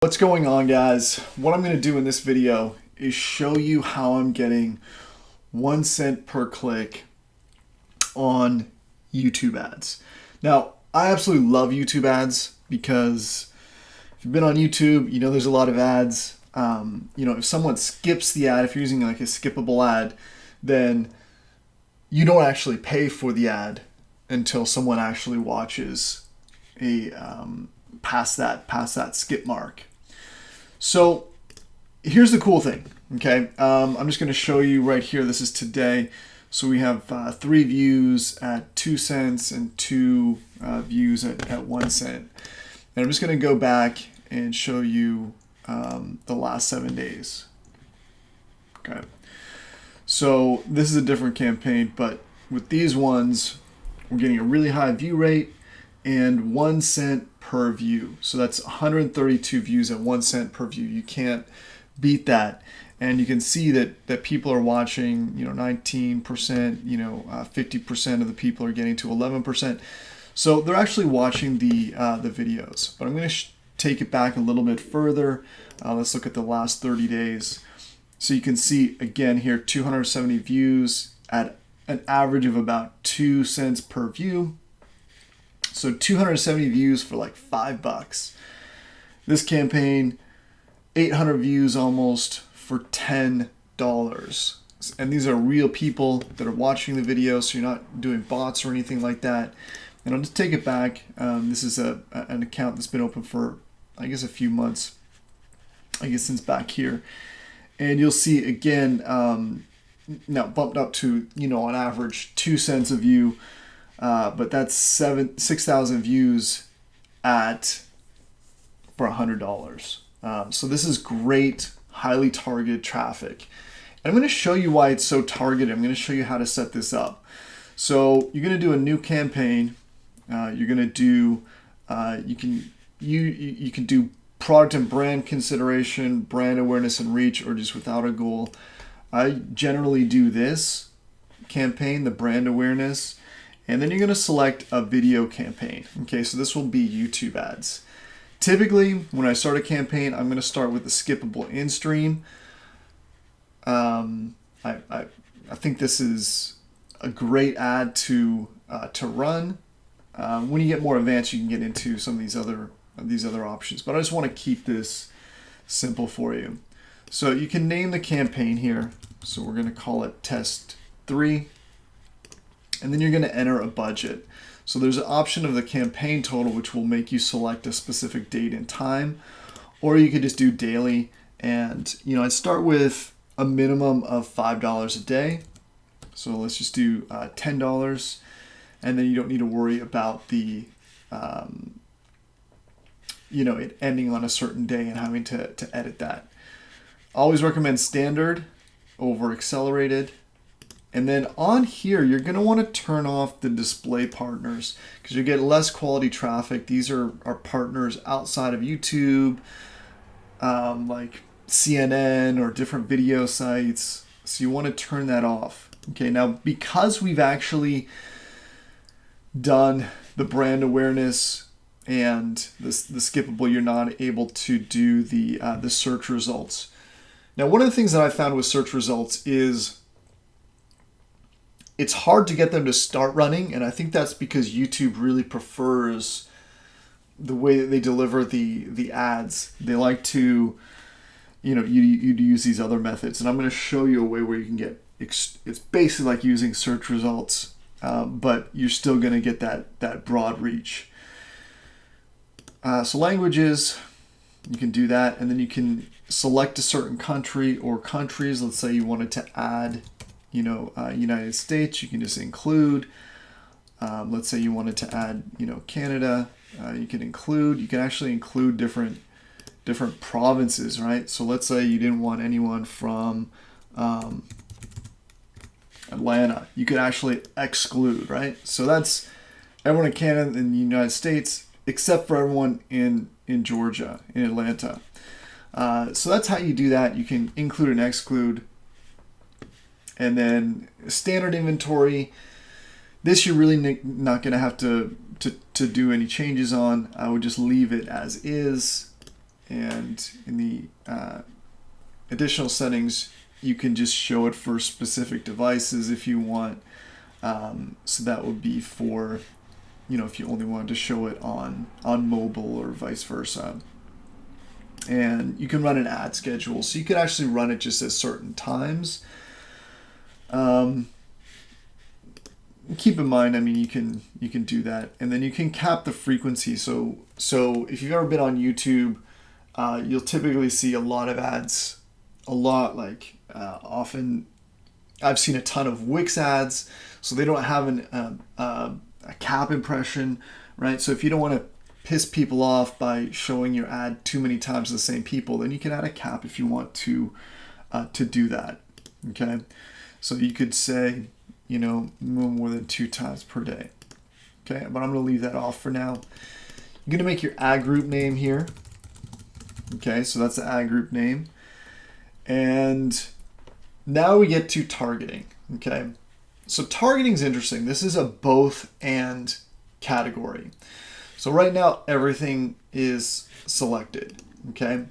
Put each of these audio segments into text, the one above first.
What's going on, guys? What I'm going to do in this video is show you how I'm getting 1 cent per click on YouTube ads. Now, I absolutely love YouTube ads because if you've been on YouTube, you know there's a lot of ads. If someone skips the ad, if you're using like a skippable ad, then you don't actually pay for the ad until someone actually watches a past that skip mark. So here's the cool thing, okay? I'm just going to show you right here. This is today. So we have 3 views at 2 cents and 2 views at 1 cent. And I'm just going to go back and show you the last 7 days. Okay. So this is a different campaign, but with these ones, we're getting a really high view rate and 1 cent per view. So that's 132 views at 1 cent per view. You can't beat that. And you can see that people are watching, 19%, 50% of the people are getting to 11%. So they're actually watching the videos. But I'm going to take it back a little bit further. Let's look at the last 30 days. So you can see again here, 270 views at an average of about 2 cents per view. So 270 views for like $5. This campaign, 800 views almost for $10. And these are real people that are watching the video, so you're not doing bots or anything like that. And I'll just take it back. This is an account that's been open for, I guess, a few months, I guess since back here. And you'll see again, now bumped up to, on average 2 cents a view. But that's 6,000 views for $100. So this is great, highly targeted traffic. And I'm going to show you why it's so targeted. I'm going to show you how to set this up. So you're going to do a new campaign. You're going to do you can do product and brand consideration, brand awareness and reach, or just without a goal. I generally do this campaign, the brand awareness. And then you're going to select a video campaign. Okay, so this will be YouTube ads. Typically, when I start a campaign, I'm going to start with the skippable in-stream. I think this is a great ad to run. When you get more advanced, you can get into some of these other options. But I just want to keep this simple for you. So you can name the campaign here. So we're going to call it Test 3. And then you're going to enter a budget. So there's an option of the campaign total, which will make you select a specific date and time, or you could just do daily. And I'd start with a minimum of $5 a day. So let's just do $10, and then you don't need to worry about the it ending on a certain day and having to edit that. I always recommend standard over accelerated. And then on here, you're going to want to turn off the display partners because you get less quality traffic. These are partners outside of YouTube, like CNN or different video sites. So you want to turn that off. Okay, now because we've actually done the brand awareness and the skippable, you're not able to do the search results. Now, one of the things that I found with search results is it's hard to get them to start running, and I think that's because YouTube really prefers the way that they deliver the ads. They like to, you use these other methods, and I'm going to show you a way where you can get. It's basically like using search results, but you're still going to get that broad reach. So languages, you can do that, and then you can select a certain country or countries. Let's say you wanted to add United States, you can just include. Let's say you wanted to add, Canada, you can actually include different provinces, right? So let's say you didn't want anyone from Atlanta, you could actually exclude, right? So that's everyone in Canada and the United States, except for everyone in Georgia, in Atlanta. So that's how you do that. You can include and exclude. And then standard inventory, this you're really not going to have to do any changes on. I would just leave it as is. and in the additional settings, you can just show it for specific devices if you want. So that would be for, if you only wanted to show it on mobile or vice versa. And you can run an ad schedule, so you could actually run it just at certain times. Keep in mind, I mean, you can do that, and then you can cap the frequency. So if you've ever been on YouTube, you'll typically see a lot of ads, often I've seen a ton of Wix ads, so they don't have a cap impression, right? So if you don't want to piss people off by showing your ad too many times to the same people, then you can add a cap if you want to do that. Okay, so you could say, no more than 2 times per day. Okay, but I'm going to leave that off for now. You're going to make your ad group name here. Okay, so that's the ad group name. And now we get to targeting. Okay, so targeting is interesting. This is a both and category. So right now everything is selected. Okay,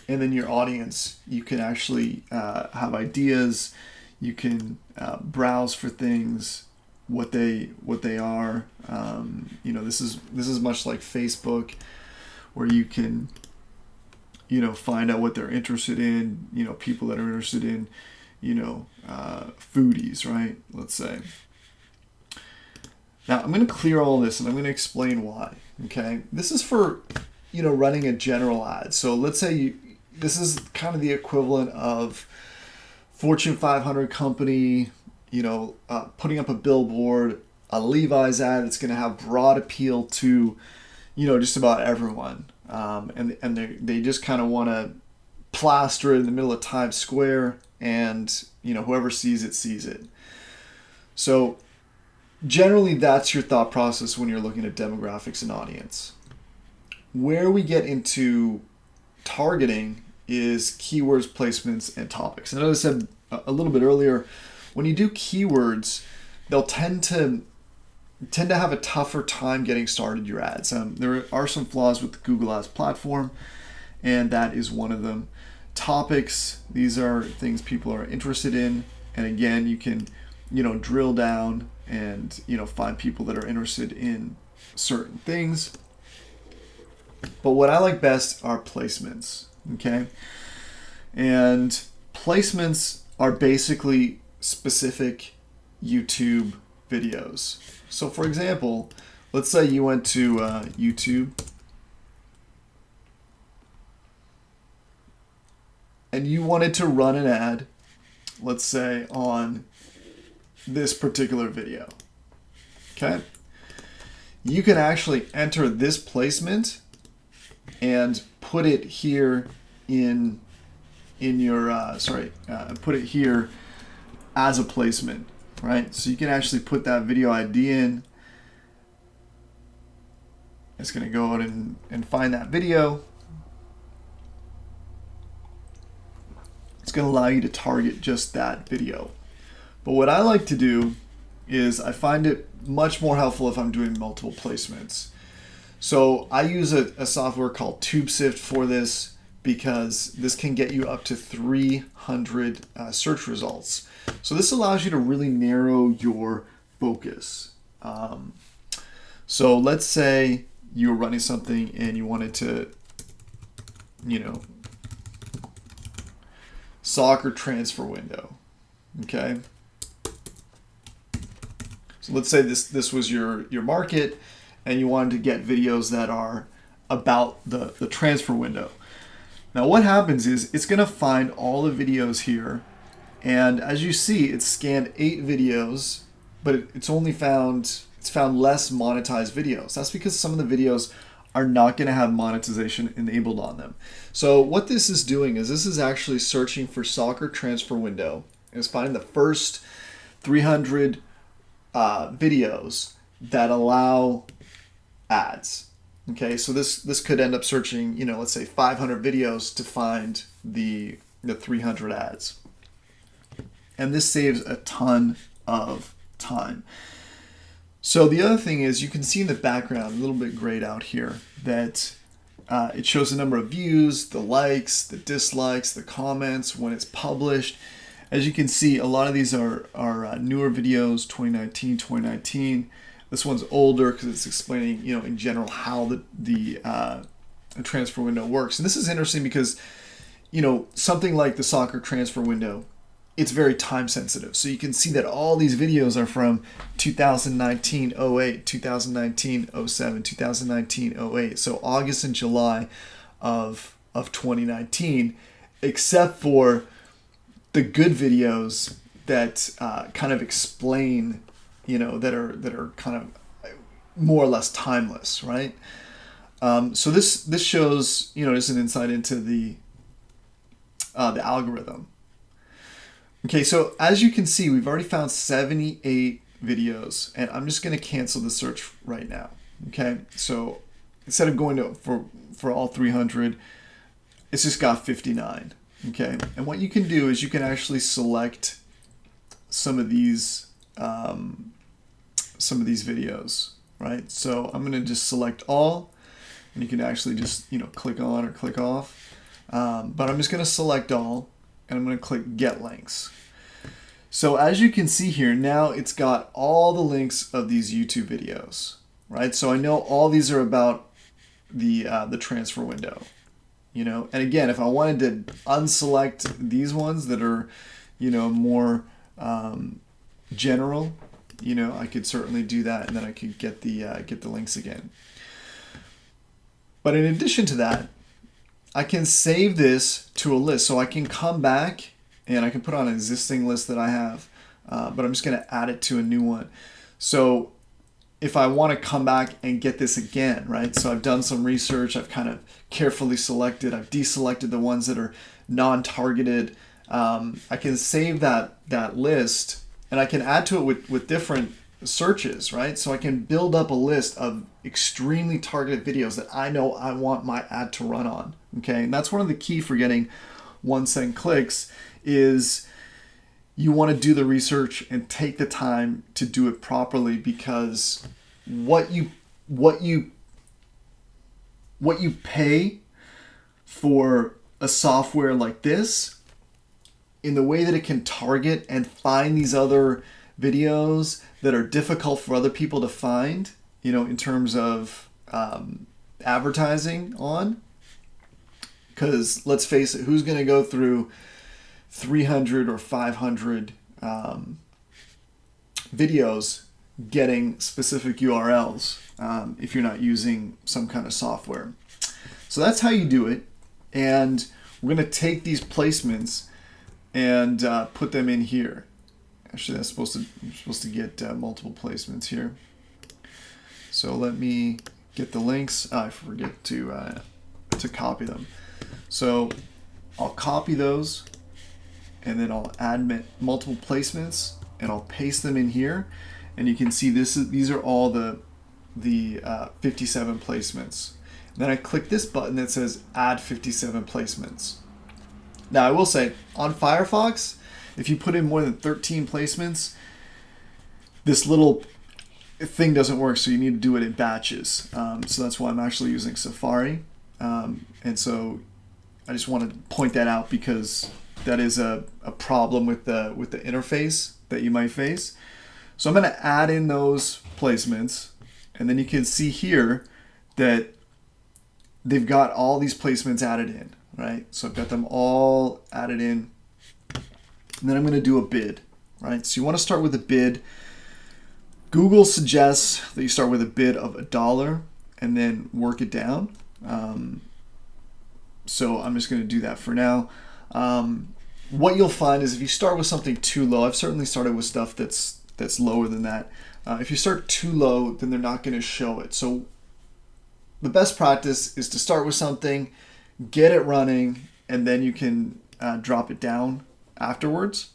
and then your audience, you can actually have ideas. You can browse for things, what they are. This is much like Facebook, where you can find out what they're interested in. People that are interested in foodies, right? Let's say. Now I'm going to clear all this and I'm going to explain why. Okay, this is for running a general ad. So let's say this is kind of the equivalent of Fortune 500 company, putting up a billboard, a Levi's ad that's going to have broad appeal to, just about everyone. And they just kind of want to plaster it in the middle of Times Square, and, whoever sees it, sees it. So generally that's your thought process when you're looking at demographics and audience. Where we get into targeting is keywords, placements, and topics. And as I said a little bit earlier, when you do keywords, they'll tend to have a tougher time getting started your ads. There are some flaws with the Google Ads platform, and that is one of them. Topics, these are things people are interested in, and again, you can drill down and find people that are interested in certain things. But what I like best are placements. Okay, and placements are basically specific YouTube videos. So for example, let's say you went to YouTube and you wanted to run an ad, let's say on this particular video. Okay, you can actually enter this placement and put it here in your put it here as a placement, right? So you can actually put that video ID in. It's going to go out and find that video. It's going to allow you to target just that video. But what I like to do is I find it much more helpful if I'm doing multiple placements. So I use a software called TubeSift for this, because this can get you up to 300 search results. So this allows you to really narrow your focus. So let's say you were running something and you wanted to, soccer transfer window. Okay. So let's say this was your market, and you wanted to get videos that are about the transfer window. Now what happens is it's going to find all the videos here, and as you see, it's scanned 8 videos, but it's found less monetized videos. That's because some of the videos are not going to have monetization enabled on them. So what this is doing is this is actually searching for soccer transfer window, and it's finding the first 300 videos that allow ads. Okay, so this could end up searching, let's say 500 videos to find the 300 ads. And this saves a ton of time. So the other thing is, you can see in the background, a little bit grayed out here, that it shows the number of views, the likes, the dislikes, the comments, when it's published. As you can see, a lot of these are newer videos, 2019, 2019. This one's older because it's explaining, you know, in general how the transfer window works. And this is interesting because, you know, something like the soccer transfer window, it's very time sensitive. So you can see that all these videos are from 2019-08, 2019-07, 2019-08. So August and July of 2019, except for the good videos that kind of explain, you know, that are kind of more or less timeless, right? So this shows, you know, just an insight into the algorithm. Okay, so as you can see, we've already found 78 videos, and I'm just going to cancel the search right now. Okay, so instead of going to for all 300, it's just got 59. Okay, and what you can do is you can actually select some of these videos, right? So I'm going to just select all, and you can actually just, you know, click on or click off. But I'm just going to select all, and I'm going to click Get Links. So as you can see here, now it's got all the links of these YouTube videos, right? So I know all these are about the transfer window, you know. And again, if I wanted to unselect these ones that are, you know, more general, you know, I could certainly do that, and then I could get the links again. But in addition to that, I can save this to a list, so I can come back and I can put on an existing list that I have, but I'm just going to add it to a new one. So if I want to come back and get this again, right? So I've done some research, I've kind of carefully selected, I've deselected the ones that are non-targeted. I can save that list, and I can add to it with different searches, right? So I can build up a list of extremely targeted videos that I know I want my ad to run on. Okay, and that's one of the key for getting 1 cent clicks, is you want to do the research and take the time to do it properly, because what you pay for a software like this, in the way that it can target and find these other videos that are difficult for other people to find, you know, in terms of advertising on. Because let's face it, who's going to go through 300 or 500 videos getting specific URLs if you're not using some kind of software? So that's how you do it. And we're going to take these placements and put them in here. Actually, I'm supposed to get multiple placements here. So let me get the links. I forget to copy them. So I'll copy those, and then I'll add multiple placements, and I'll paste them in here. And you can see these are all the 57 placements. And then I click this button that says Add 57 placements. Now I will say, on Firefox, if you put in more than 13 placements, this little thing doesn't work, so you need to do it in batches. So that's why I'm actually using Safari. And so I just want to point that out, because that is a problem with the interface that you might face. So I'm going to add in those placements, and then you can see here that they've got all these placements added in, right? So I've got them all added in, and then I'm going to do a bid, right? So you want to start with a bid. Google suggests that you start with a bid of $1 and then work it down. So I'm just going to do that for now. What you'll find is if you start with something too low, I've certainly started with stuff that's lower than that. If you start too low, then they're not going to show it. So the best practice is to start with something, get it running, and then you can drop it down afterwards.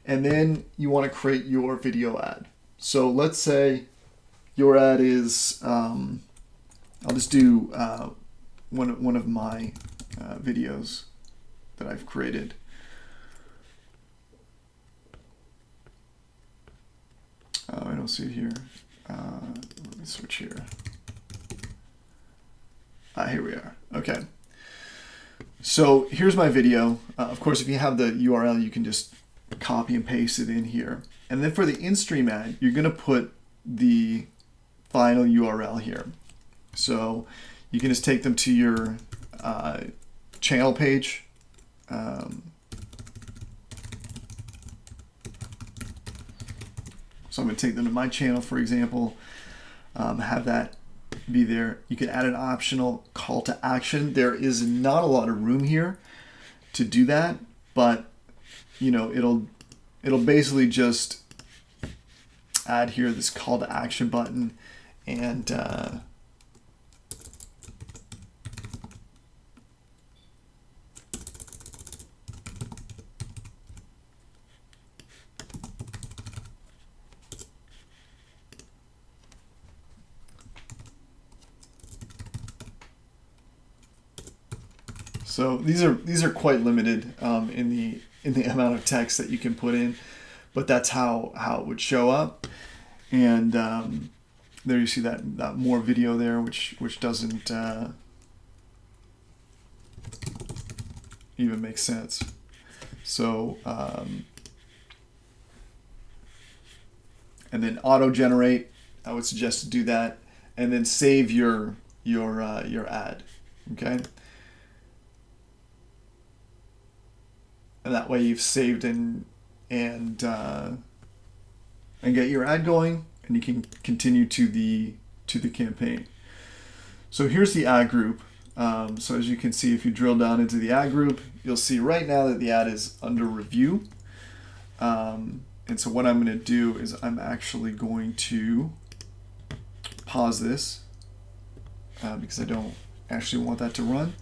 And then you want to create your video ad. So let's say your ad is, I'll just do one of my videos that I've created. I don't see it here. Let me switch here. Here we are. Okay. So here's my video. Of course, if you have the URL, you can just copy and paste it in here. And then for the in-stream ad, you're going to put the final URL here. So you can just take them to your channel page. So I'm going to take them to my channel, for example, have that be there. You can add an optional call to action. There is not a lot of room here to do that, but you know, it'll basically just add here this call to action button, and so these are quite limited in the amount of text that you can put in, but that's how it would show up. And there you see that more video there, which doesn't even make sense. So and then auto generate, I would suggest to do that, and then save your ad. Okay. And that way you've saved and get your ad going, and you can continue to the campaign. So here's the ad group. So as you can see, if you drill down into the ad group, you'll see right now that the ad is under review. And so what I'm going to do is I'm actually going to pause this because I don't actually want that to run.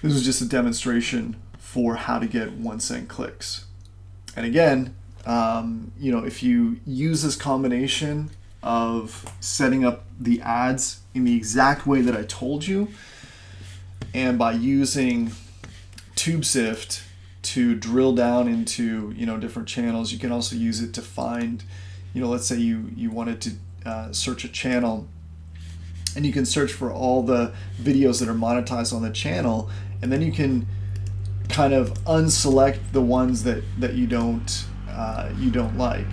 This is just a demonstration for how to get 1 cent clicks. And again, you know, if you use this combination of setting up the ads in the exact way that I told you, and by using TubeSift to drill down into, you know, different channels, you can also use it to find, you know, let's say you wanted to search a channel, and you can search for all the videos that are monetized on the channel, and then you can kind of unselect the ones that you don't like,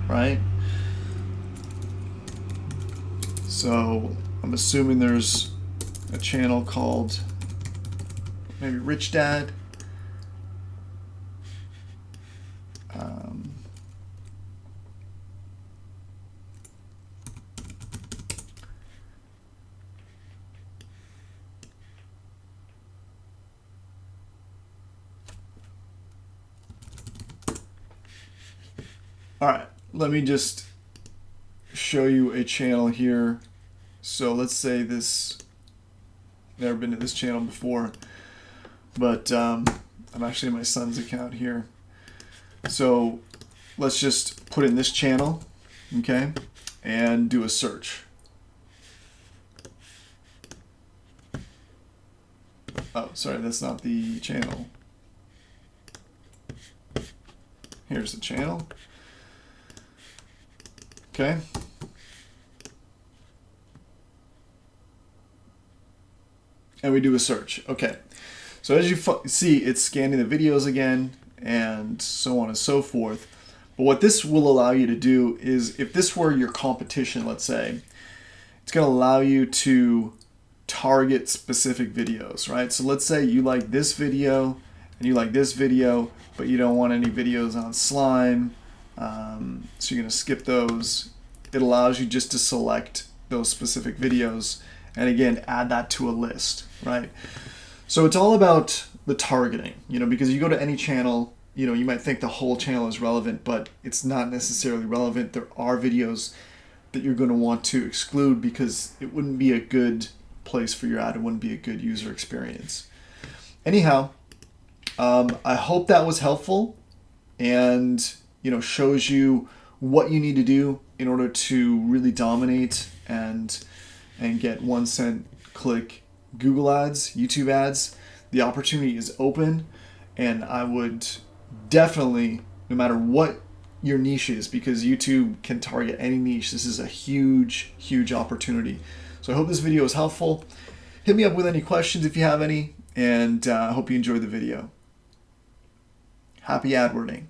right? So I'm assuming there's a channel called maybe Rich Dad. All right, let me just show you a channel here. So let's say this, never been to this channel before, but I'm actually in my son's account here. So let's just put in this channel, okay, and do a search. Oh, sorry, that's not the channel. Here's the channel. Okay. And we do a search. Okay. So as you see, it's scanning the videos again, and so on and so forth. But what this will allow you to do is, if this were your competition, let's say, it's going to allow you to target specific videos, right? So let's say you like this video and you like this video, but you don't want any videos on slime. So you're going to skip those. It allows you just to select those specific videos and again add that to a list, right? So it's all about the targeting, you know, because you go to any channel, you know, you might think the whole channel is relevant, but it's not necessarily relevant. There are videos that you're going to want to exclude because it wouldn't be a good place for your ad. It wouldn't be a good user experience. Anyhow, I hope that was helpful and, you know, shows you what you need to do in order to really dominate and get 1 cent click Google ads, YouTube ads. The opportunity is open, and I would definitely, no matter what your niche is, because YouTube can target any niche, this is a huge, huge opportunity. So I hope this video was helpful, Hit me up with any questions if you have any, and I hope you enjoyed the video. Happy AdWording.